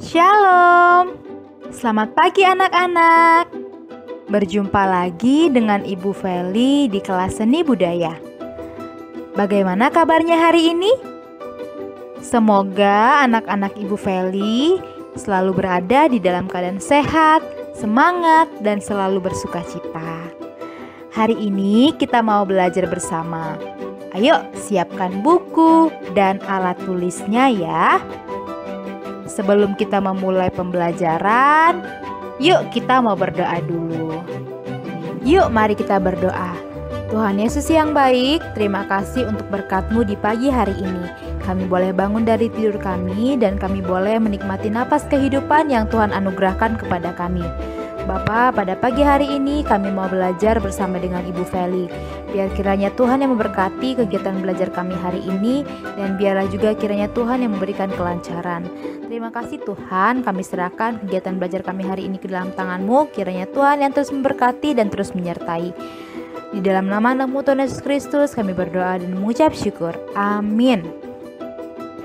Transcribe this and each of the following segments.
Shalom, selamat pagi anak-anak. Berjumpa lagi dengan Ibu Feli di kelas seni budaya. Bagaimana kabarnya hari ini? Semoga anak-anak Ibu Feli selalu berada di dalam keadaan sehat, semangat, dan selalu bersukacita. Hari ini kita mau belajar bersama. Ayo siapkan buku dan alat tulisnya ya. Sebelum kita memulai pembelajaran, yuk kita mau berdoa dulu. Yuk mari kita berdoa. Tuhan Yesus yang baik, terima kasih untuk berkat-Mu di pagi hari ini. Kami boleh bangun dari tidur kami dan kami boleh menikmati napas kehidupan yang Tuhan anugerahkan kepada kami. Bapa, pada pagi hari ini kami mau belajar bersama dengan Ibu Feli. Biar kiranya Tuhan yang memberkati kegiatan belajar kami hari ini, dan biarlah juga kiranya Tuhan yang memberikan kelancaran. Terima kasih Tuhan, kami serahkan kegiatan belajar kami hari ini ke dalam tangan-Mu. Kiranya Tuhan yang terus memberkati dan terus menyertai. Di dalam nama Anak-Mu Tuhan Yesus Kristus kami berdoa dan mengucap syukur. Amin.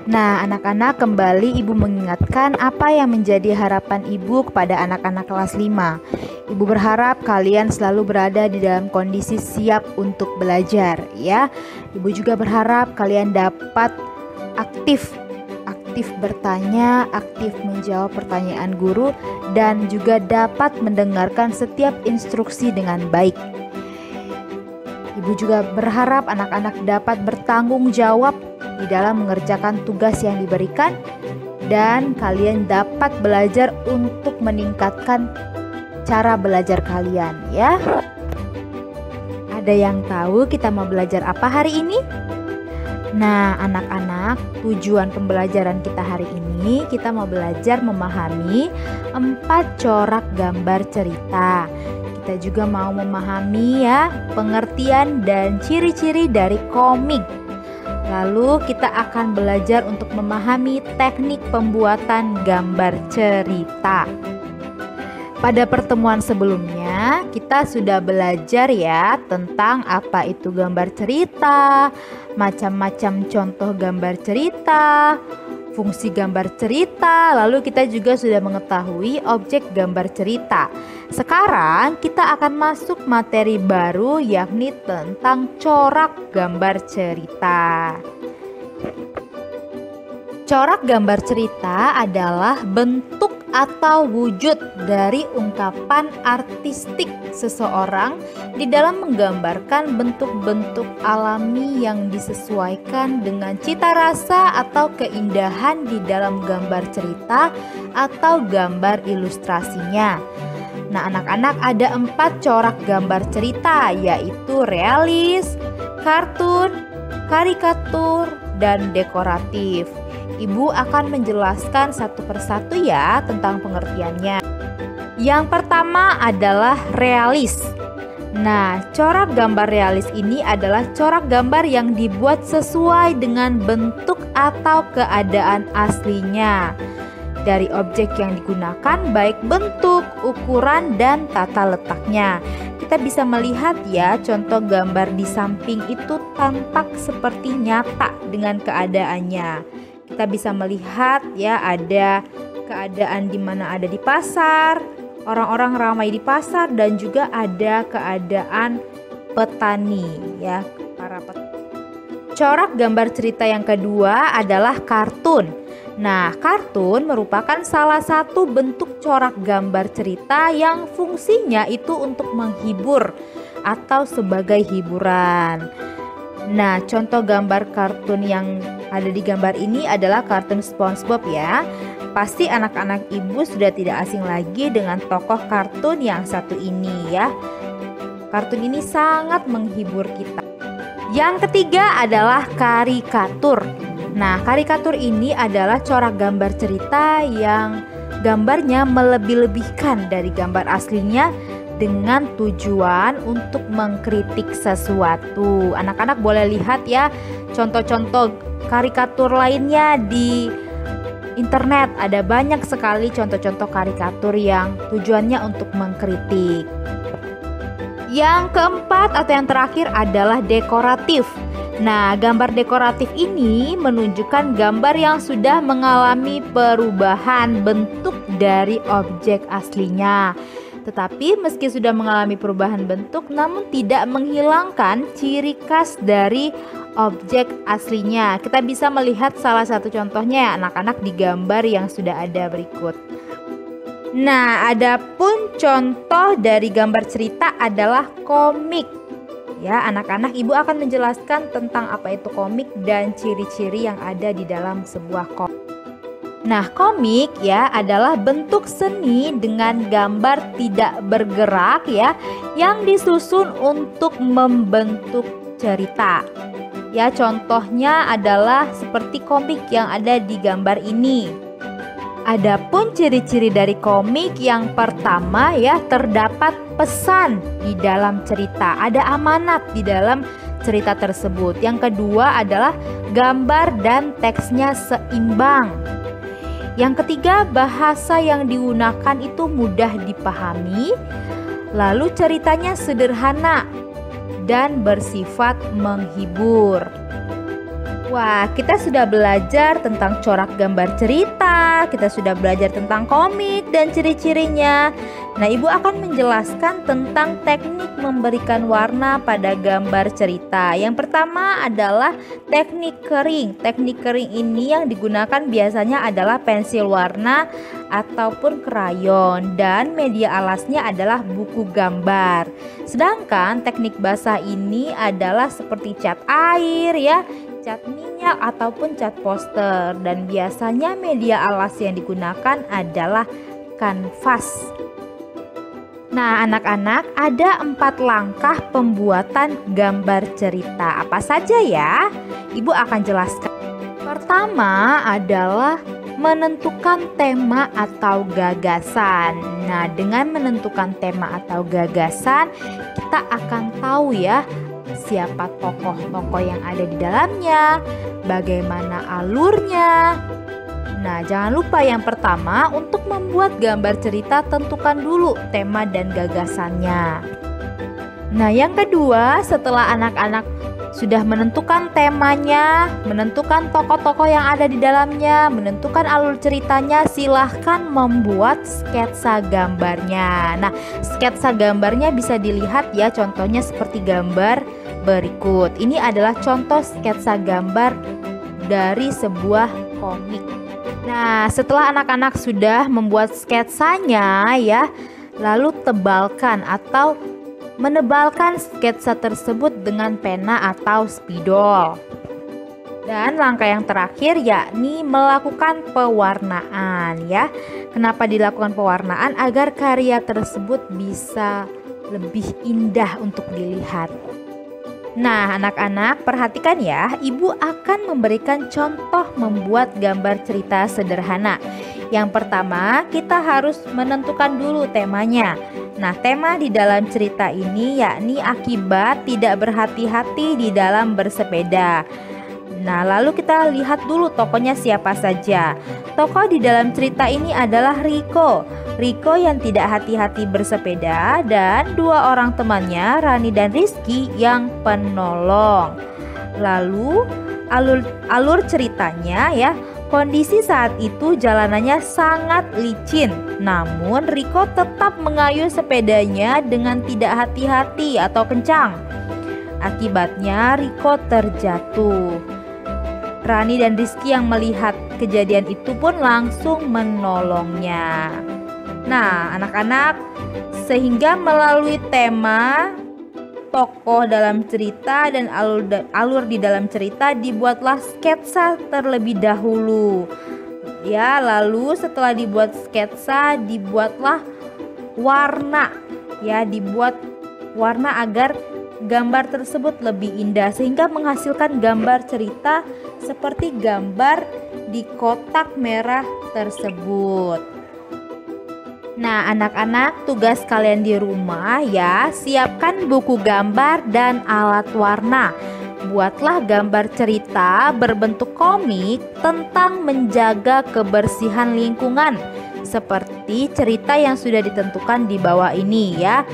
Nah, anak-anak, kembali Ibu mengingatkan apa yang menjadi harapan Ibu kepada anak-anak kelas 5. Ibu berharap kalian selalu berada di dalam kondisi siap untuk belajar, ya. Ibu juga berharap kalian dapat aktif bertanya, aktif menjawab pertanyaan guru, dan juga dapat mendengarkan setiap instruksi dengan baik. Ibu juga berharap anak-anak dapat bertanggung jawab di dalam mengerjakan tugas yang diberikan, dan kalian dapat belajar untuk meningkatkan cara belajar kalian, ya. Ada yang tahu kita mau belajar apa hari ini? Nah, anak-anak, tujuan pembelajaran kita hari ini kita mau belajar memahami 4 corak gambar cerita. Kita juga mau memahami ya pengertian dan ciri-ciri dari komik. Lalu kita akan belajar untuk memahami teknik pembuatan gambar cerita. Pada pertemuan sebelumnya kita sudah belajar ya tentang apa itu gambar cerita, macam-macam contoh gambar cerita, fungsi gambar cerita, lalu kita juga sudah mengetahui objek gambar cerita. Sekarang kita akan masuk materi baru, yakni tentang corak gambar cerita. Corak gambar cerita adalah bentuk atau wujud dari ungkapan artistik seseorang di dalam menggambarkan bentuk-bentuk alami yang disesuaikan dengan cita rasa atau keindahan di dalam gambar cerita atau gambar ilustrasinya. Nah, anak-anak, ada 4 corak gambar cerita, yaitu realis, kartun, karikatur, dan dekoratif. Ibu akan menjelaskan satu persatu ya tentang pengertiannya. Yang pertama adalah realis. Nah, corak gambar realis ini adalah corak gambar yang dibuat sesuai dengan bentuk atau keadaan aslinya dari objek yang digunakan, baik bentuk, ukuran, dan tata letaknya. Kita bisa melihat ya, contoh gambar di samping itu tampak seperti nyata dengan keadaannya. Kita bisa melihat ya, ada keadaan di mana ada di pasar, orang-orang ramai di pasar, dan juga ada keadaan petani ya, para petani. Corak gambar cerita yang kedua adalah kartun. Nah, kartun merupakan salah satu bentuk corak gambar cerita yang fungsinya itu untuk menghibur atau sebagai hiburan. Nah, contoh gambar kartun yang ada di gambar ini adalah kartun SpongeBob ya. Pasti anak-anak ibu sudah tidak asing lagi dengan tokoh kartun yang satu ini ya. Kartun ini sangat menghibur kita. Yang ketiga adalah karikatur. Nah, karikatur ini adalah corak gambar cerita yang gambarnya melebih-lebihkan dari gambar aslinya dengan tujuan untuk mengkritik sesuatu. Anak-anak boleh lihat ya contoh-contoh karikatur lainnya di internet. Ada banyak sekali contoh-contoh karikatur yang tujuannya untuk mengkritik. Yang keempat atau yang terakhir adalah dekoratif. Nah, gambar dekoratif ini menunjukkan gambar yang sudah mengalami perubahan bentuk dari objek aslinya. Tetapi meski sudah mengalami perubahan bentuk, namun tidak menghilangkan ciri khas dari objek aslinya. Kita bisa melihat salah satu contohnya ya anak-anak di gambar yang sudah ada berikut. Nah, adapun contoh dari gambar cerita adalah komik. Ya, anak-anak, ibu akan menjelaskan tentang apa itu komik dan ciri-ciri yang ada di dalam sebuah komik. Nah, komik ya adalah bentuk seni dengan gambar tidak bergerak ya yang disusun untuk membentuk cerita. Ya, contohnya adalah seperti komik yang ada di gambar ini. Adapun ciri-ciri dari komik yang pertama ya, terdapat pesan di dalam cerita, ada amanat di dalam cerita tersebut. Yang kedua adalah gambar dan teksnya seimbang. Yang ketiga, bahasa yang digunakan itu mudah dipahami. Lalu ceritanya sederhana dan bersifat menghibur. Wah, kita sudah belajar tentang corak gambar cerita, kita sudah belajar tentang komik dan ciri-cirinya. Nah, ibu akan menjelaskan tentang teknik memberikan warna pada gambar cerita. Yang pertama adalah teknik kering. Teknik kering ini yang digunakan biasanya adalah pensil warna ataupun krayon, dan media alasnya adalah buku gambar. Sedangkan teknik basah ini adalah seperti cat air ya, cat minyak ataupun cat poster, dan biasanya media alas yang digunakan adalah kanvas. Nah, anak-anak, ada 4 langkah pembuatan gambar cerita. Apa saja ya? Ibu akan jelaskan. Pertama adalah menentukan tema atau gagasan. Nah, dengan menentukan tema atau gagasan, kita akan tahu ya siapa tokoh-tokoh yang ada di dalamnya, bagaimana alurnya. Nah, jangan lupa yang pertama, untuk membuat gambar cerita tentukan dulu tema dan gagasannya. Nah, yang kedua, setelah anak-anak sudah menentukan temanya, menentukan tokoh-tokoh yang ada di dalamnya, menentukan alur ceritanya, silahkan membuat sketsa gambarnya. Nah, sketsa gambarnya bisa dilihat ya, contohnya seperti gambar berikut. Ini adalah contoh sketsa gambar dari sebuah komik. Nah, setelah anak-anak sudah membuat sketsanya ya, lalu tebalkan atau menebalkan sketsa tersebut dengan pena atau spidol. Dan langkah yang terakhir yakni melakukan pewarnaan ya. Kenapa dilakukan pewarnaan? Agar karya tersebut bisa lebih indah untuk dilihat. Nah, anak-anak, perhatikan ya, ibu akan memberikan contoh membuat gambar cerita sederhana. Yang pertama, kita harus menentukan dulu temanya. Nah, tema di dalam cerita ini yakni akibat tidak berhati-hati di dalam bersepeda. Nah, lalu kita lihat dulu tokohnya siapa saja. Tokoh di dalam cerita ini adalah Riko. Riko yang tidak hati-hati bersepeda, dan 2 orang temannya, Rani dan Rizky, yang penolong. Lalu alur ceritanya ya, kondisi saat itu jalanannya sangat licin. Namun Riko tetap mengayuh sepedanya dengan tidak hati-hati atau kencang. Akibatnya Riko terjatuh. Rani dan Rizky yang melihat kejadian itu pun langsung menolongnya. Nah, anak-anak, sehingga melalui tema, tokoh dalam cerita, dan alur di dalam cerita, dibuatlah sketsa terlebih dahulu. Ya, lalu setelah dibuat sketsa, dibuatlah warna. Ya, dibuat warna agar gambar tersebut lebih indah, sehingga menghasilkan gambar cerita seperti gambar di kotak merah tersebut. Nah, anak-anak, tugas kalian di rumah ya, siapkan buku gambar dan alat warna. Buatlah gambar cerita berbentuk komik tentang menjaga kebersihan lingkungan, seperti cerita yang sudah ditentukan di bawah ini ya.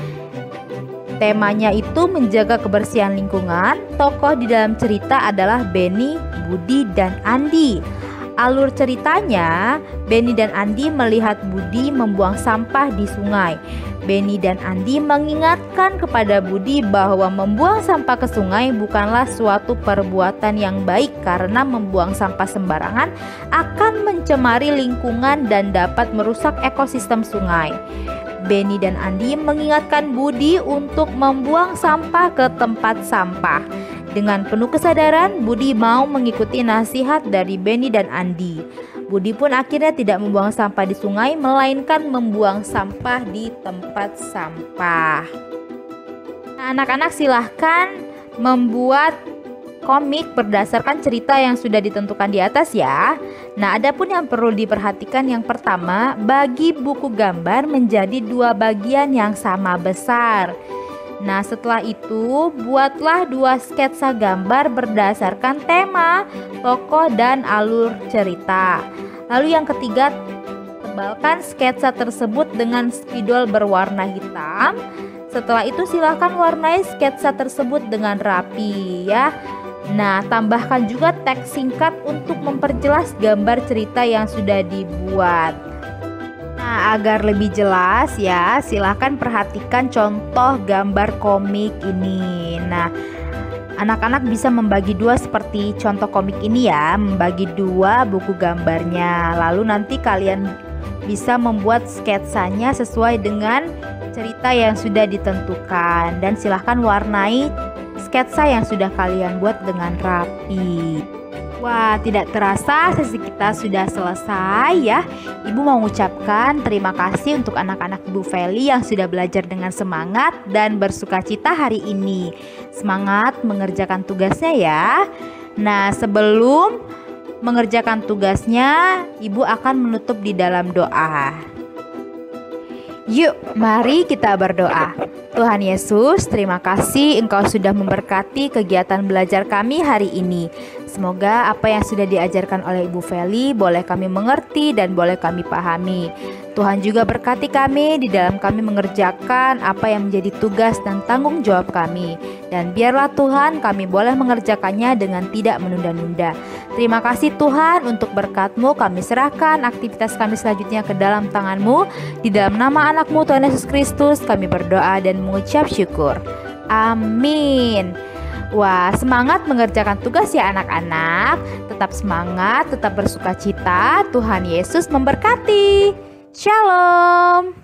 Temanya itu menjaga kebersihan lingkungan. Tokoh di dalam cerita adalah Benny, Budi, dan Andi. Alur ceritanya, Benny dan Andi melihat Budi membuang sampah di sungai. Benny dan Andi mengingatkan kepada Budi bahwa membuang sampah ke sungai bukanlah suatu perbuatan yang baik karena membuang sampah sembarangan akan mencemari lingkungan dan dapat merusak ekosistem sungai. Benny dan Andi mengingatkan Budi untuk membuang sampah ke tempat sampah. Dengan penuh kesadaran, Budi mau mengikuti nasihat dari Benny dan Andi. Budi pun akhirnya tidak membuang sampah di sungai, melainkan membuang sampah di tempat sampah. Nah, anak-anak silahkan membuat komik berdasarkan cerita yang sudah ditentukan di atas ya. Nah, ada pun yang perlu diperhatikan, yang pertama, bagi buku gambar menjadi 2 bagian yang sama besar. Nah, setelah itu buatlah 2 sketsa gambar berdasarkan tema, tokoh, dan alur cerita. Lalu yang ketiga, tebalkan sketsa tersebut dengan spidol berwarna hitam. Setelah itu silakan warnai sketsa tersebut dengan rapi ya. Nah, tambahkan juga teks singkat untuk memperjelas gambar cerita yang sudah dibuat. Nah, agar lebih jelas ya, silahkan perhatikan contoh gambar komik ini. Nah, anak-anak bisa membagi 2 seperti contoh komik ini ya, membagi 2 buku gambarnya. Lalu nanti kalian bisa membuat sketsanya sesuai dengan cerita yang sudah ditentukan. Dan silahkan warnai sketsa yang sudah kalian buat dengan rapi. Wah, tidak terasa sesi kita sudah selesai ya. Ibu mau mengucapkan terima kasih untuk anak-anak Ibu Feli yang sudah belajar dengan semangat dan bersukacita hari ini. Semangat mengerjakan tugasnya ya. Nah, sebelum mengerjakan tugasnya, Ibu akan menutup di dalam doa. Yuk, mari kita berdoa. Tuhan Yesus, terima kasih Engkau sudah memberkati kegiatan belajar kami hari ini. Semoga apa yang sudah diajarkan oleh Ibu Feli boleh kami mengerti dan boleh kami pahami. Tuhan juga berkati kami di dalam kami mengerjakan apa yang menjadi tugas dan tanggung jawab kami. Dan biarlah Tuhan kami boleh mengerjakannya dengan tidak menunda-nunda. Terima kasih Tuhan untuk berkat-Mu. Kami serahkan aktivitas kami selanjutnya ke dalam tangan-Mu. Di dalam nama anak-Mu Tuhan Yesus Kristus kami berdoa dan mengucap syukur. Amin. Wah, semangat mengerjakan tugas ya anak-anak. Tetap semangat, tetap bersukacita. Tuhan Yesus memberkati. Shalom.